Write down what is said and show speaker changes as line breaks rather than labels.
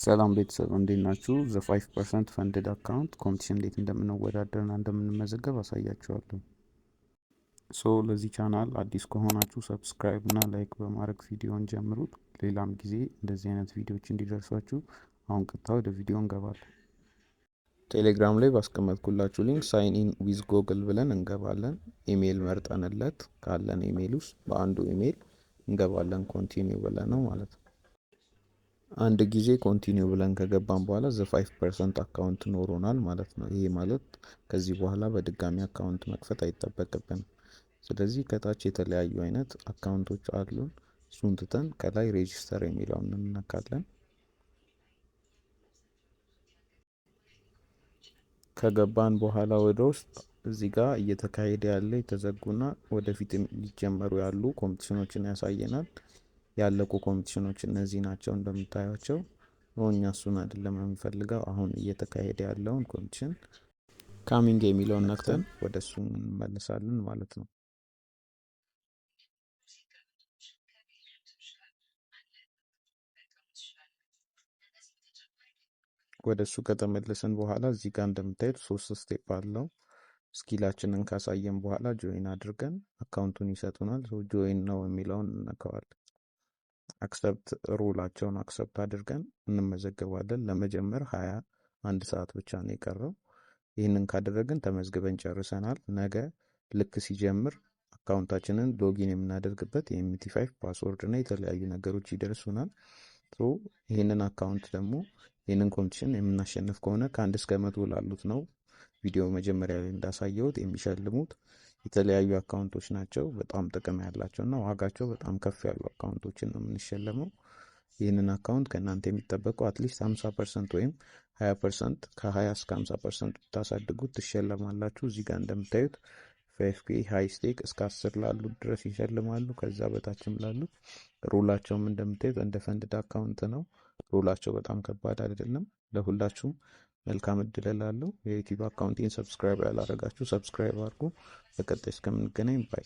ሰላም ቤተሰብ እንዴት ናችሁ? ዘ 5% ፈንድድ አካውንት ኮምፒቲሽን እንዴት እንደምንወዳደርና እንደምንመዘገብ አሳያችኋለሁ። ለዚህ ቻናል አዲስ ከሆናችሁ ሰብስክራይብ እና ላይክ በማድረግ ቪዲዮን ጀምሩት። ሌላም ጊዜ እንደዚህ አይነት ቪዲዮዎች እንዲደርሷችሁ አሁን ቀጥታ ወደ ቪዲዮ እንገባለን። ቴሌግራም ላይ ባስቀመጥኩላችሁ ሊንክ ሳይን ኢን ዊዝ ጎግል ብለን እንገባለን። ኢሜይል መርጠንለት ካለን ኢሜይል ውስጥ በአንዱ ኢሜይል እንገባለን። ኮንቲኒው ብለን ነው ማለት ነው። አንድ ጊዜ ኮንቲኒው ብለን ከገባን በኋላ ዘ 5% አካውንት ኖሮናል ማለት ነው። ይሄ ማለት ከዚህ በኋላ በድጋሚ አካውንት መክፈት አይጠበቅብንም። ስለዚህ ከታች የተለያዩ አይነት አካውንቶች አሉን። እሱን ትተን ከላይ ሬጂስተር የሚለውን እንነካለን። ከገባን በኋላ ወደ ውስጥ እዚህ ጋር እየተካሄደ ያለ የተዘጉና ወደፊት ሊጀመሩ ያሉ ኮምፒቲሽኖችን ያሳየናል። ያለቁ ኮምፒቲሽኖች እነዚህ ናቸው እንደምታዩቸው። እኛ እሱን አይደለም የምንፈልገው። አሁን እየተካሄደ ያለውን ኮምፒቲሽን ካሚንግ የሚለውን ነክተን ወደ እሱ እንመለሳለን ማለት ነው። ወደ እሱ ከተመለስን በኋላ እዚህ ጋር እንደምታዩት 3 ስቴፕ አለው። ስኪላችንን ካሳየን በኋላ ጆይን አድርገን አካውንቱን ይሰጡናል። ጆይን ነው የሚለውን እንነካዋለን። አክሰፕት ሩላቸውን አክሰፕት አድርገን እንመዘገባለን። ለመጀመር 21 ሰዓት ብቻ ነው የቀረው። ይህንን ካደረግን ተመዝግበን ጨርሰናል። ነገ ልክ ሲጀምር አካውንታችንን ሎጊን የምናደርግበት የMT5 ፓስወርድ እና የተለያዩ ነገሮች ይደርሱናል። ይህንን አካውንት ደግሞ ይህንን ኮምፒቲሽን የምናሸንፍ ከሆነ ከ1 እስከ 100 ላሉት ነው ቪዲዮ መጀመሪያ ላይ እንዳሳየሁት የሚሸልሙት የተለያዩ አካውንቶች ናቸው። በጣም ጥቅም ያላቸው እና ዋጋቸው በጣም ከፍ ያሉ አካውንቶችን ነው የምንሸለመው። ይህንን አካውንት ከእናንተ የሚጠበቀው አትሊስት 50% ወይም 20% ከ20 እስከ 50% ብታሳድጉት ትሸለማላችሁ። እዚህ ጋር እንደምታዩት 5K ሃይ ስቴክ እስከ 10 ላሉት ድረስ ይሸልማሉ። ከዛ በታችም ላሉት ሩላቸውም እንደምታዩት እንደ ፈንድድ አካውንት ነው። ሩላቸው በጣም ከባድ አይደለም። ለሁላችሁም መልካም እድል እላለሁ። የዩቲዩብ አካውንቴን ሰብስክራይብ ያላደረጋችሁ ሰብስክራይብ አድርጉ። በቀጣይ እስከምንገናኝ ባይ።